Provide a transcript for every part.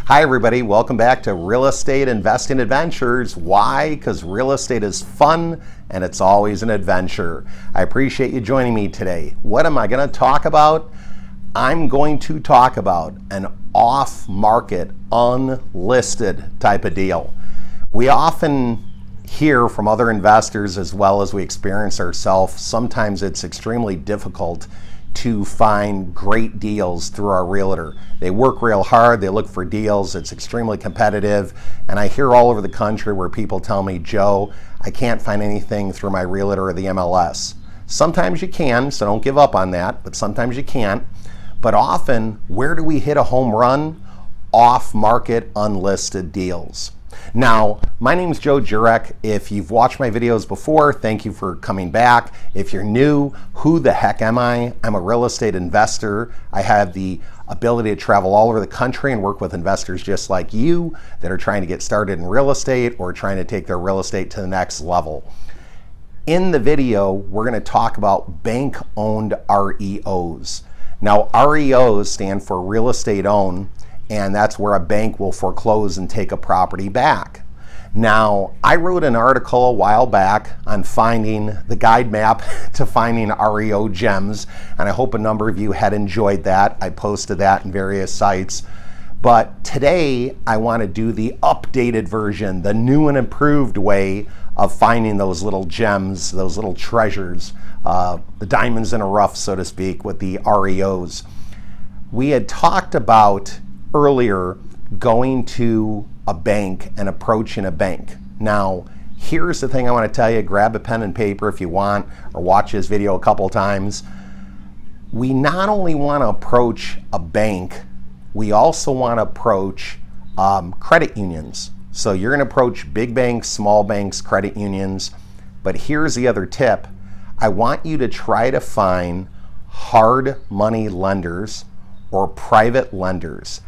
Hi everybody, welcome back to Real Estate Investing Adventures. Why? Because real estate is fun and it's always an adventure. I appreciate you joining me today. What am I going to talk about? I'm going to talk about an off-market, unlisted type of deal. We often hear from other investors as well as we experience ourselves. Sometimes it's extremely difficult to find great deals through our realtor. They work real hard, they look for deals, it's extremely competitive, and I hear all over the country where people tell me, Joe, I can't find anything through my realtor or the MLS. Sometimes you can, so don't give up on that, but sometimes you can't. But often, where do we hit a home run? Off-market, unlisted deals. Now, my name's Joe Jurek. If you've watched my videos before, thank you for coming back. If you're new, who the heck am I? I'm a real estate investor. I have the ability to travel all over the country and work with investors just like you that are trying to get started in real estate or trying to take their real estate to the next level. In the video, we're going to talk about bank-owned REOs. Now, REOs stand for real estate owned, and that's where a bank will foreclose and take a property back. Now, I wrote an article a while back on finding the guide map to finding REO gems, and I hope a number of you had enjoyed that. I posted that in various sites. But today, I want to do the updated version, the new and improved way of finding those little gems, those little treasures, the diamonds in a rough, so to speak, with the REOs. We had talked about earlier going to a bank and approaching a bank. Now, here's the thing I want to tell you. Grab a pen and paper if you want, or watch this video a couple times. We not only want to approach a bank, we also want to approach credit unions. So you're going to approach big banks, small banks, credit unions. But here's the other tip. I want you to try to find hard money lenders or private lenders.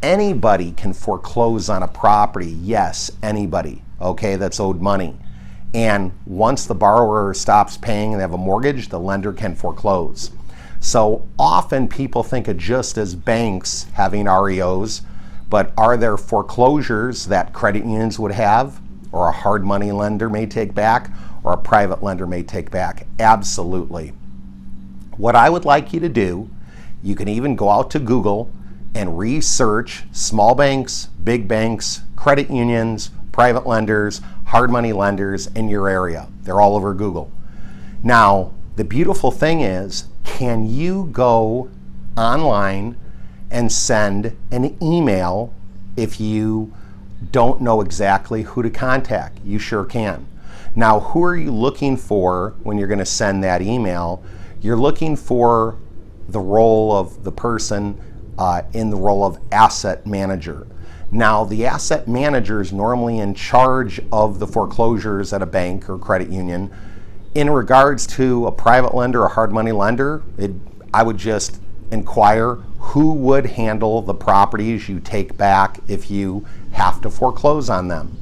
Anybody can foreclose on a property. Yes, anybody, okay, that's owed money. And once the borrower stops paying and they have a mortgage, the lender can foreclose. So often people think of just as banks having REOs, but are there foreclosures that credit unions would have, or a hard money lender may take back, or a private lender may take back? Absolutely. What I would like you to do, you can even go out to Google and research small banks, big banks, credit unions, private lenders, hard money lenders in your area. They're all over Google. Now, the beautiful thing is, can you go online and send an email if you don't know exactly who to contact? You sure can. Now, who are you looking for when you're going to send that email? You're looking for the role of the person in the role of asset manager. Now, the asset manager is normally in charge of the foreclosures at a bank or credit union. In regards to a private lender or hard money lender, I would just inquire who would handle the properties you take back if you have to foreclose on them.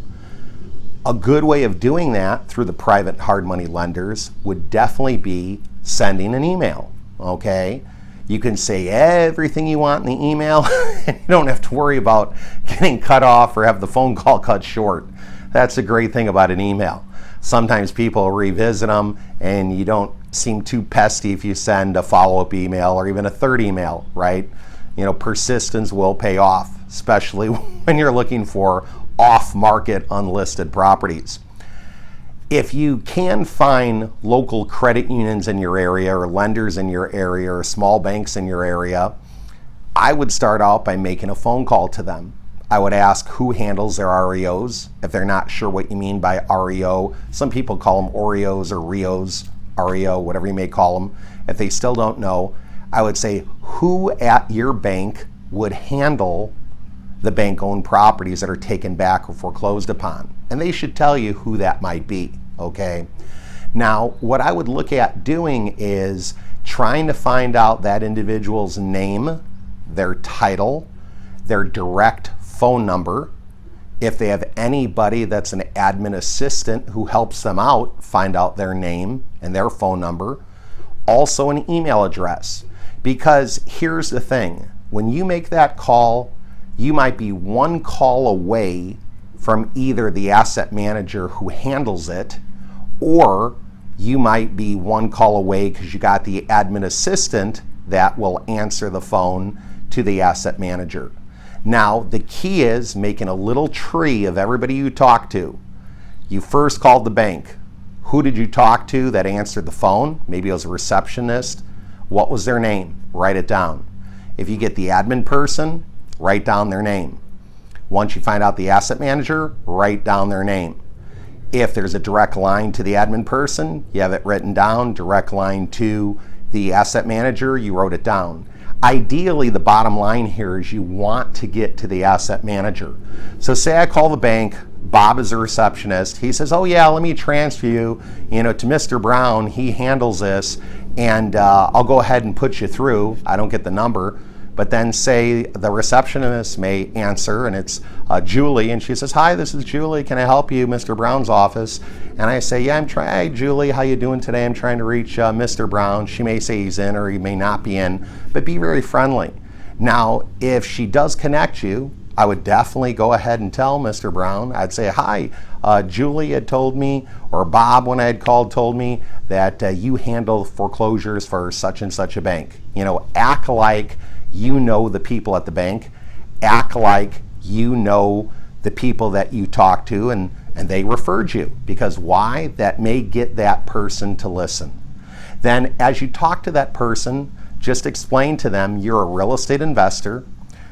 A good way of doing that through the private hard money lenders would definitely be sending an email, okay? You can say everything you want in the email and you don't have to worry about getting cut off or have the phone call cut short. That's a great thing about an email. Sometimes people revisit them and you don't seem too pesky if you send a follow-up email or even a third email, right? You know, persistence will pay off, especially when you're looking for off-market unlisted properties. If you can find local credit unions in your area or lenders in your area or small banks in your area, I would start out by making a phone call to them. I would ask who handles their REOs. If they're not sure what you mean by REO, some people call them Oreos or Rios, REO, whatever you may call them. If they still don't know, I would say who at your bank would handle the bank-owned properties that are taken back or foreclosed upon. And they should tell you who that might be, okay? Now, what I would look at doing is trying to find out that individual's name, their title, their direct phone number. If they have anybody that's an admin assistant who helps them out, find out their name and their phone number. Also an email address. Because here's the thing, when you make that call, you might be one call away from either the asset manager who handles it, or you might be one call away because you got the admin assistant that will answer the phone to the asset manager. Now, the key is making a little tree of everybody you talk to. You first called the bank. Who did you talk to that answered the phone? Maybe it was a receptionist. What was their name? Write it down. If you get the admin person, write down their name. Once you find out the asset manager, write down their name. If there's a direct line to the admin person, you have it written down. Direct line to the asset manager, you wrote it down. Ideally, the bottom line here is you want to get to the asset manager. So say I call the bank, Bob is a receptionist. He says, oh yeah, let me transfer you, to Mr. Brown. He handles this, and I'll go ahead and put you through. I don't get the number, but then say the receptionist may answer, and it's Julie, and she says, hi, this is Julie. Can I help you, Mr. Brown's office? And I say, yeah, hey, Julie, how you doing today? I'm trying to reach Mr. Brown. She may say he's in or he may not be in, but be very friendly. Now, if she does connect you, I would definitely go ahead and tell Mr. Brown. I'd say, hi, Julie had told me, or Bob when I had called told me that you handle foreclosures for such and such a bank. Act like you know the people at the bank. Act like you know the people that you talk to, and they referred you. Because why? That may get that person to listen. Then as you talk to that person, just explain to them you're a real estate investor.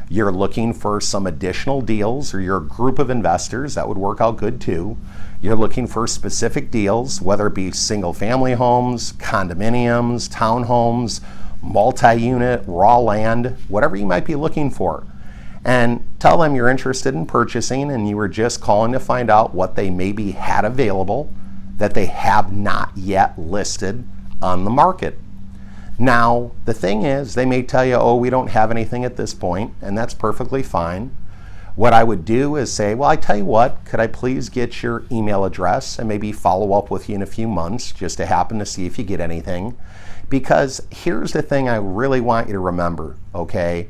You're looking for some additional deals, or you're a group of investors. That would work out good too. You're looking for specific deals, whether it be single family homes, condominiums, townhomes, multi-unit, raw land, whatever you might be looking for. And tell them you're interested in purchasing and you were just calling to find out what they maybe had available that they have not yet listed on the market. Now, the thing is, they may tell you, oh, we don't have anything at this point, and that's perfectly fine. What I would do is say, well, I tell you what, could I please get your email address and maybe follow up with you in a few months just to happen to see if you get anything. Because here's the thing I really want you to remember, okay?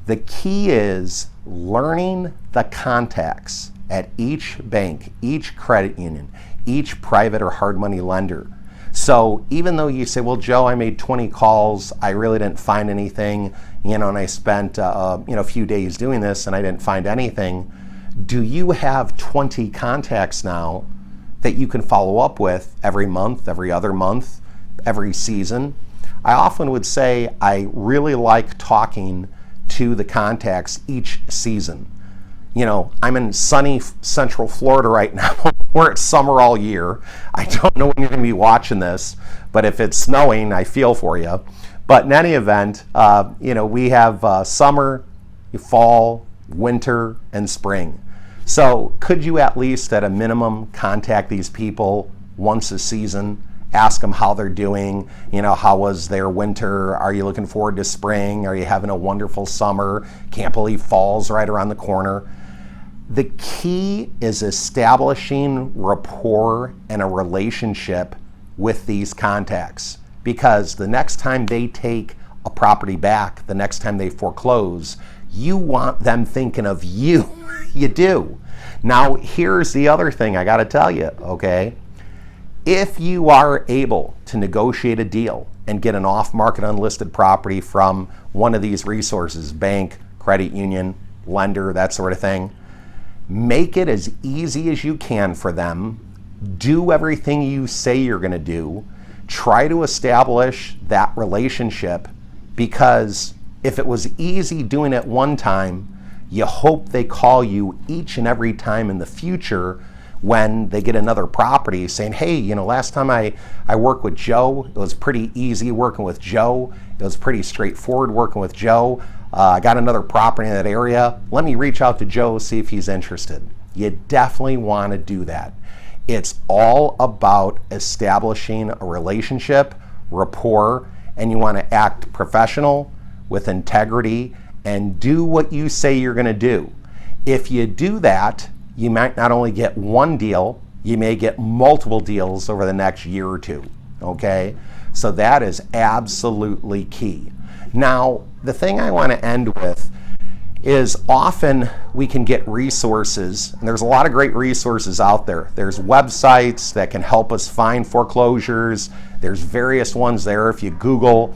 The key is learning the contacts at each bank, each credit union, each private or hard money lender. So even though you say, well, Joe, I made 20 calls, I really didn't find anything, and I spent a few days doing this and I didn't find anything, do you have 20 contacts now that you can follow up with every month, every other month, every season? I often would say I really like talking to the contacts each season. I'm in sunny Central Florida right now where it's summer all year. I don't know when you're going to be watching this, but if it's snowing, I feel for you. But in any event, we have summer, fall, winter, and spring. So could you at least at a minimum contact these people once a season? Ask them how they're doing, how was their winter? Are you looking forward to spring? Are you having a wonderful summer? Can't believe fall's right around the corner. The key is establishing rapport and a relationship with these contacts, because the next time they take a property back, the next time they foreclose, you want them thinking of you. You do. Now, here's the other thing I got to tell you, okay? If you are able to negotiate a deal and get an off-market unlisted property from one of these resources, bank, credit union, lender, that sort of thing, make it as easy as you can for them. Do everything you say you're going to do. Try to establish that relationship, because if it was easy doing it one time, you hope they call you each and every time in the future when they get another property saying, hey, last time I worked with Joe, it was pretty easy working with Joe. It was pretty straightforward working with Joe. I got another property in that area. Let me reach out to Joe, see if he's interested. You definitely want to do that. It's all about establishing a relationship, rapport, and you want to act professional with integrity and do what you say you're going to do. If you do that, you might not only get one deal, you may get multiple deals over the next year or two, okay? So that is absolutely key. Now, the thing I want to end with, is often we can get resources, and there's a lot of great resources out there. There's websites that can help us find foreclosures. There's various ones there. If you Google,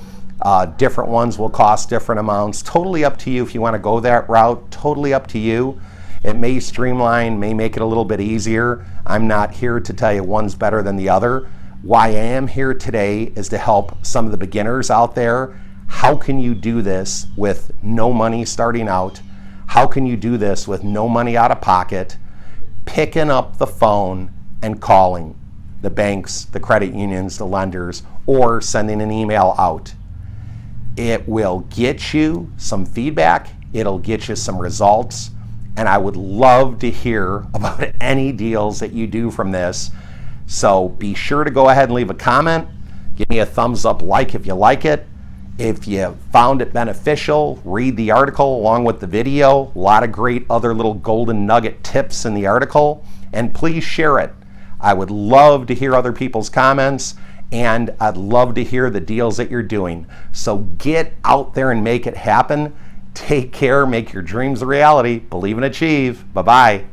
different ones will cost different amounts. Totally up to you if you want to go that route. Totally up to you. It may streamline, may make it a little bit easier. I'm not here to tell you one's better than the other. Why I am here today is to help some of the beginners out there. How can you do this with no money starting out? How can you do this with no money out of pocket? Picking up the phone and calling the banks, the credit unions, the lenders, or sending an email out. It will get you some feedback. It'll get you some results. And I would love to hear about any deals that you do from this. So be sure to go ahead and leave a comment. Give me a thumbs up like if you like it. If you found it beneficial, read the article along with the video. A lot of great other little golden nugget tips in the article. And please share it. I would love to hear other people's comments, and I'd love to hear the deals that you're doing. So get out there and make it happen. Take care, make your dreams a reality. Believe and achieve. Bye-bye.